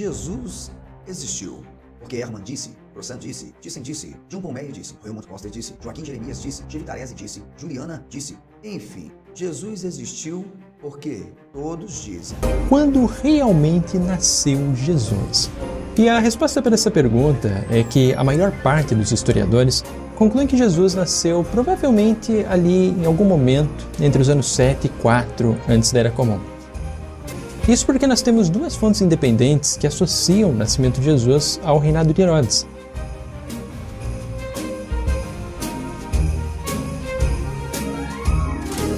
Jesus existiu, porque Herman disse, Grossan disse, Thyssen disse, John Paul Meyer disse, Raymond Coster disse, Joaquim Jeremias disse, Gili Tarese disse, Juliana disse. Enfim, Jesus existiu porque todos dizem. Quando realmente nasceu Jesus? E a resposta para essa pergunta é que a maior parte dos historiadores concluem que Jesus nasceu provavelmente ali em algum momento entre os anos 7 e 4 antes da Era Comum. Isso porque nós temos duas fontes independentes que associam o nascimento de Jesus ao reinado de Herodes.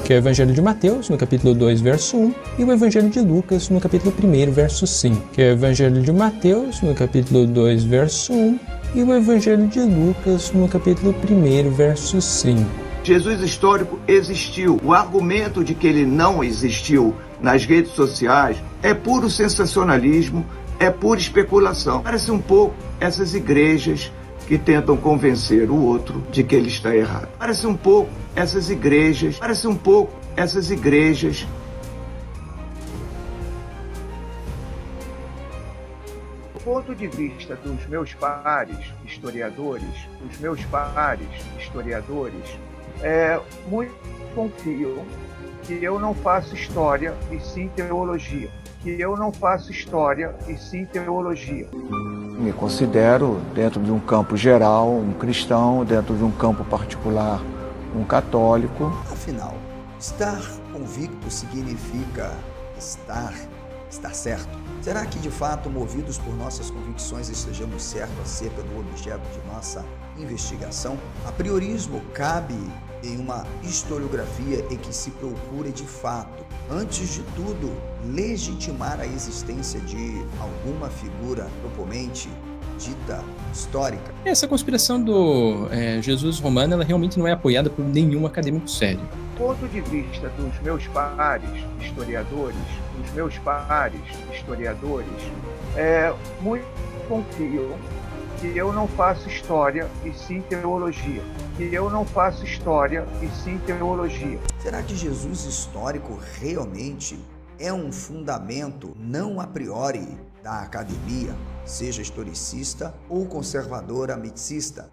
Que é o Evangelho de Mateus, no capítulo 2, verso 1, e o Evangelho de Lucas, no capítulo 1, verso 5. Que é o Evangelho de Mateus, no capítulo 2, verso 1, e o Evangelho de Lucas, no capítulo 1, verso 5. Jesus histórico existiu. O argumento de que ele não existiu nas redes sociais é puro sensacionalismo, é pura especulação. Parece um pouco essas igrejas que tentam convencer o outro de que ele está errado. Parece um pouco essas igrejas. Do ponto de vista dos meus pares historiadores, muitos confiam que eu não faço história e sim teologia. Me considero, dentro de um campo geral, um cristão, dentro de um campo particular, um católico. Afinal, estar convicto significa estar certo. Será que, de fato, movidos por nossas convicções, estejamos certos acerca do objeto de nossa investigação? A priorismo cabe em uma historiografia em que se procura, de fato, antes de tudo, legitimar a existência de alguma figura propriamente dita histórica. Essa conspiração do Jesus romano, ela realmente não é apoiada por nenhum acadêmico sério. Do ponto de vista dos meus pares historiadores, muitos confiam que eu não faço história e sim teologia. Será que Jesus histórico realmente é um fundamento não a priori da academia, seja historicista ou conservadora amicista?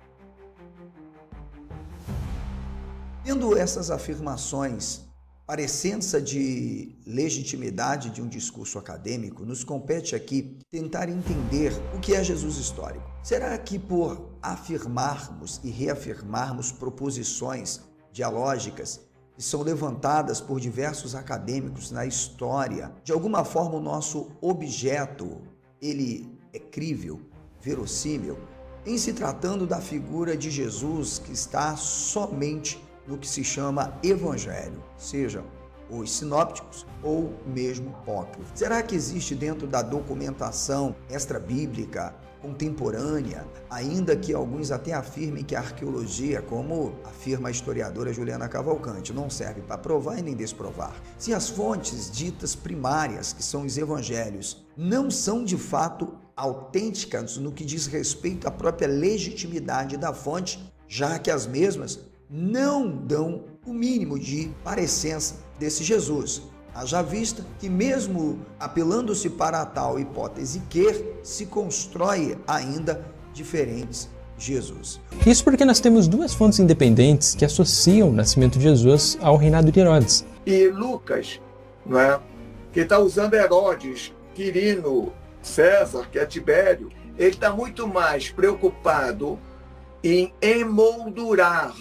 Tendo essas afirmações parecendo-se de legitimidade de um discurso acadêmico, nos compete aqui tentar entender o que é Jesus histórico. Será que por afirmarmos e reafirmarmos proposições dialógicas que são levantadas por diversos acadêmicos na história, de alguma forma o nosso objeto, ele é crível, verossímil, em se tratando da figura de Jesus que está somente no que se chama Evangelho, seja os sinópticos ou mesmo apócrifos? Será que existe dentro da documentação extra-bíblica contemporânea, ainda que alguns até afirmem que a arqueologia, como afirma a historiadora Juliana Cavalcante, não serve para provar e nem desprovar? Se as fontes ditas primárias, que são os evangelhos, não são de fato autênticas no que diz respeito à própria legitimidade da fonte, já que as mesmas não dão o mínimo de parecença desse Jesus. Haja vista que mesmo apelando-se para a tal hipótese se constrói ainda diferentes Jesus. Isso porque nós temos duas fontes independentes que associam o nascimento de Jesus ao reinado de Herodes. E Lucas, não é? Que está usando Herodes, Quirino, César, que é Tibério, ele está muito mais preocupado em emoldurar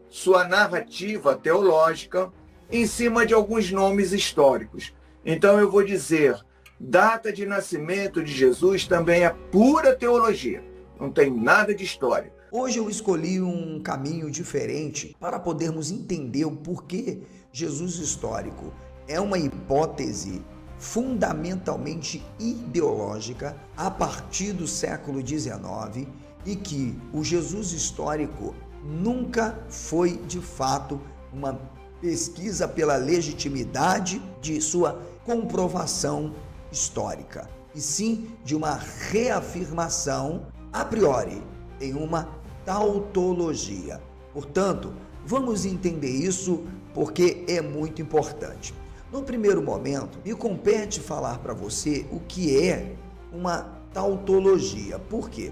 sua narrativa teológica em cima de alguns nomes históricos. Então eu vou dizer, data de nascimento de Jesus também é pura teologia, não tem nada de história. Hoje eu escolhi um caminho diferente para podermos entender o porquê Jesus histórico é uma hipótese fundamentalmente ideológica a partir do século XIX e que o Jesus histórico nunca foi, de fato, uma pesquisa pela legitimidade de sua comprovação histórica, e sim de uma reafirmação a priori em uma tautologia. Portanto, vamos entender isso porque é muito importante. No primeiro momento, me compete falar para você o que é uma tautologia. Por quê?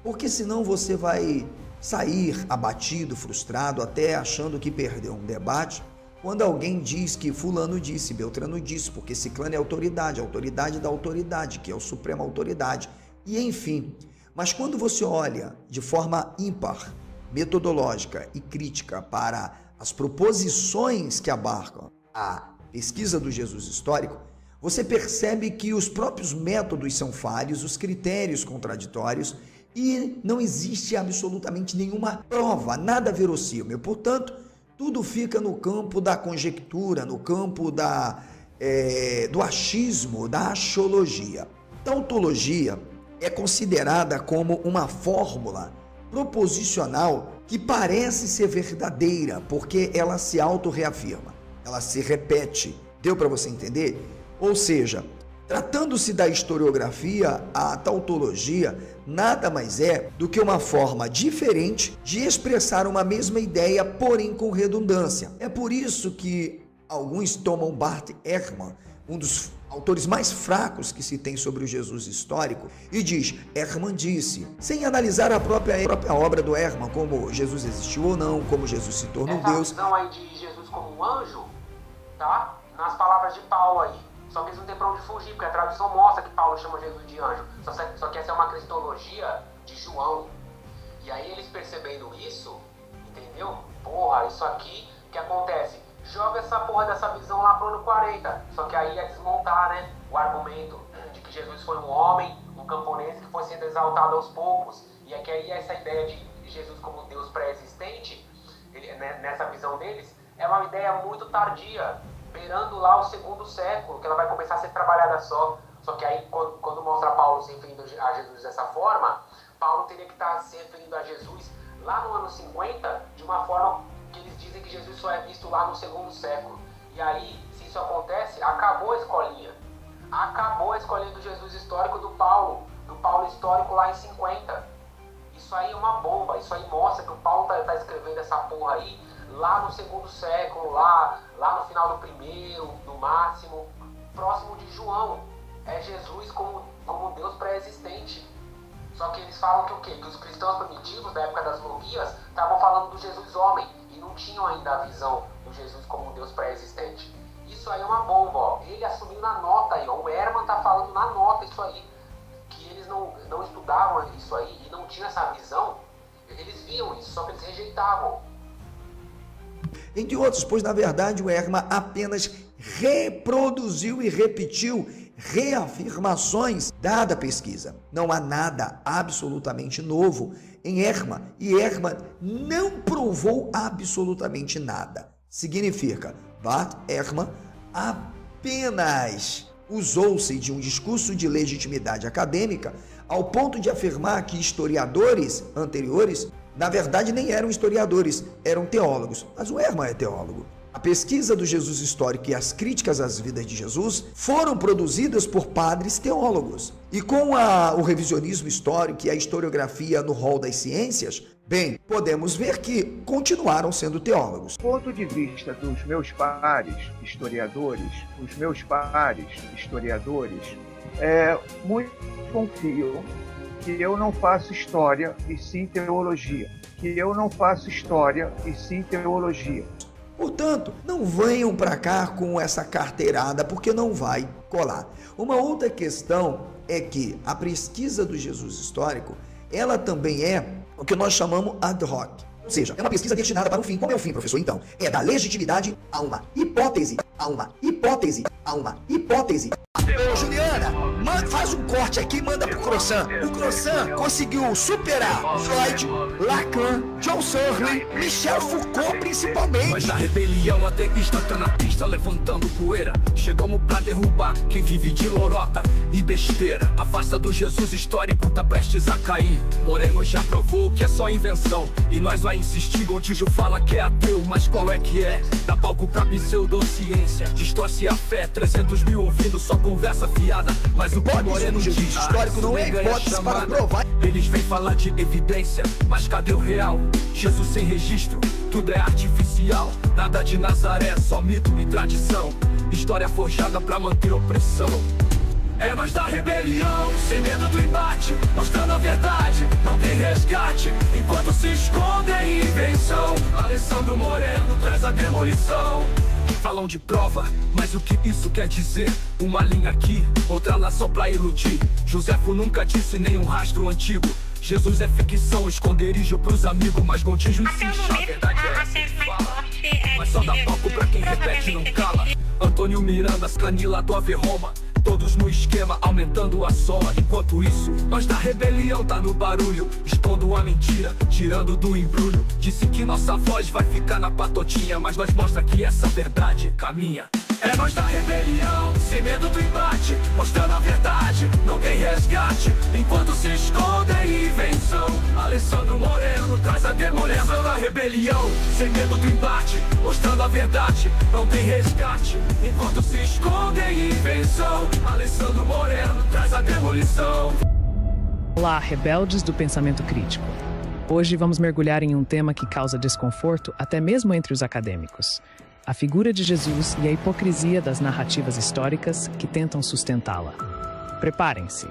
Porque senão você vai sair abatido, frustrado, até achando que perdeu um debate, quando alguém diz que fulano disse, Beltrano disse, porque ciclano é autoridade, a autoridade da autoridade, que é a suprema autoridade, e enfim. Mas quando você olha de forma ímpar, metodológica e crítica para as proposições que abarcam a pesquisa do Jesus histórico, você percebe que os próprios métodos são falhos, os critérios contraditórios e não existe absolutamente nenhuma prova, nada verossímil. Portanto, tudo fica no campo da conjectura, no campo do achismo, da axiologia. Tautologia é considerada como uma fórmula proposicional que parece ser verdadeira, porque ela se autorreafirma, ela se repete. Deu para você entender? Ou seja, tratando-se da historiografia, a tautologia nada mais é do que uma forma diferente de expressar uma mesma ideia, porém com redundância. É por isso que alguns tomam Bart Ehrman, um dos autores mais fracos que se tem sobre o Jesus histórico, e diz, Ehrman disse, sem analisar a própria obra do Ehrman, como Jesus existiu ou não, como Jesus se tornou Deus. Essa visão aí de Jesus como um anjo, tá? Nas palavras de Paulo aí. Só que eles não tem pra onde fugir, porque a tradução mostra que Paulo chama Jesus de anjo. Só que essa é uma cristologia de João. E aí eles percebendo isso, entendeu? Porra, isso aqui, o que acontece? Joga essa porra dessa visão lá pro ano 40. Só que aí é desmontar, né? O argumento de que Jesus foi um homem, um camponês que foi sendo exaltado aos poucos. E é que aí essa ideia de Jesus como Deus pré-existente, nessa visão deles, é uma ideia muito tardia, beirando lá o 2º século, que ela vai começar a ser trabalhada só. Só que aí, quando mostra Paulo se referindo a Jesus dessa forma, Paulo teria que estar se referindo a Jesus lá no ano 50, de uma forma que eles dizem que Jesus só é visto lá no 2º século. E aí, se isso acontece, acabou a escolinha. Acabou a escolinha do Jesus histórico do Paulo histórico lá em 50. Isso aí é uma bomba, isso aí mostra que o Paulo tá escrevendo essa porra aí lá no 2º século, lá no final do 1º, no máximo, próximo de João. É Jesus como Deus pré-existente. Só que eles falam que o quê? Que os cristãos primitivos, da época das logias, estavam falando do Jesus homem e não tinham ainda a visão do Jesus como Deus pré-existente. Isso aí é uma bomba, ó. Ele assumiu na nota aí, ó. O Ehrman tá falando na nota isso aí. Que eles não estudavam isso aí e não tinham essa visão. Eles viam isso, só que eles rejeitavam. Entre outros, pois na verdade o Ehrman apenas reproduziu e repetiu reafirmações dada a pesquisa. Não há nada absolutamente novo em Ehrman e Ehrman não provou absolutamente nada. Significa, Bart Ehrman apenas usou-se de um discurso de legitimidade acadêmica ao ponto de afirmar que historiadores anteriores na verdade, nem eram historiadores, eram teólogos. Mas o Ehrman é teólogo. A pesquisa do Jesus histórico e as críticas às vidas de Jesus foram produzidas por padres teólogos. E com o revisionismo histórico e a historiografia no rol das ciências, bem, podemos ver que continuaram sendo teólogos. Do ponto de vista dos meus pares historiadores, muito confio que eu não faço história e sim teologia. Portanto, não venham para cá com essa carteirada, porque não vai colar. Uma outra questão é que a pesquisa do Jesus histórico, ela também é o que nós chamamos ad hoc. Ou seja, é uma pesquisa destinada para um fim. Como é o fim, professor? Então, é da legitimidade a uma hipótese, Ô, Juliana, faz um corte aqui e manda pro Croissant. O Croissant conseguiu superar Freud, Lacan, John Searle, Michel Foucault principalmente. Mas na rebelião até que está na pista levantando poeira. Chegamos pra derrubar quem vive de lorota e besteira. A farsa do Jesus histórico tá prestes a cair. Moreno já provou que é só invenção e nós vai insistir. Gontijo fala que é ateu, mas qual é que é? Dá palco pra pseudociência, distorce a fé. 300 mil ouvindo só conversa fiada. Mas o que Moreno diz, histórico não é hipótese para provar. Eles vêm falar de evidência, mas cadê o real? Jesus sem registro, tudo é artificial. Nada de Nazaré, só mito e tradição. História forjada pra manter opressão. É nós da rebelião, sem medo do embate, mostrando a verdade, não tem resgate. Enquanto se esconde em invenção, Alessandro Moreno traz a demolição. Falam de prova, mas o que isso quer dizer? Uma linha aqui, outra lá só pra iludir. Joséfo nunca disse nenhum rastro antigo. Jesus é ficção, esconderijo pros amigos, mas Gontijo insiste, a verdade é essa que fala. Mas só dá palco pra quem repete e não cala. Antônio Miranda, Canila do Ave Roma, todos no esquema, aumentando a soma. Enquanto isso, nós da rebelião tá no barulho, expondo a mentira, tirando do embrulho. Disse que nossa voz vai ficar na patotinha, mas nós mostra que essa verdade caminha. É nós da rebelião, sem medo do embate, mostrando a verdade, não tem resgate. Enquanto se esconde em invenção, Alessandro Moreno traz a demolição. Da rebelião, sem medo do embate, mostrando a verdade, não tem resgate. Enquanto se esconde em invenção, Alessandro Moreno traz a demolição. Olá, rebeldes do pensamento crítico. Hoje vamos mergulhar em um tema que causa desconforto até mesmo entre os acadêmicos: a figura de Jesus e a hipocrisia das narrativas históricas que tentam sustentá-la. Preparem-se.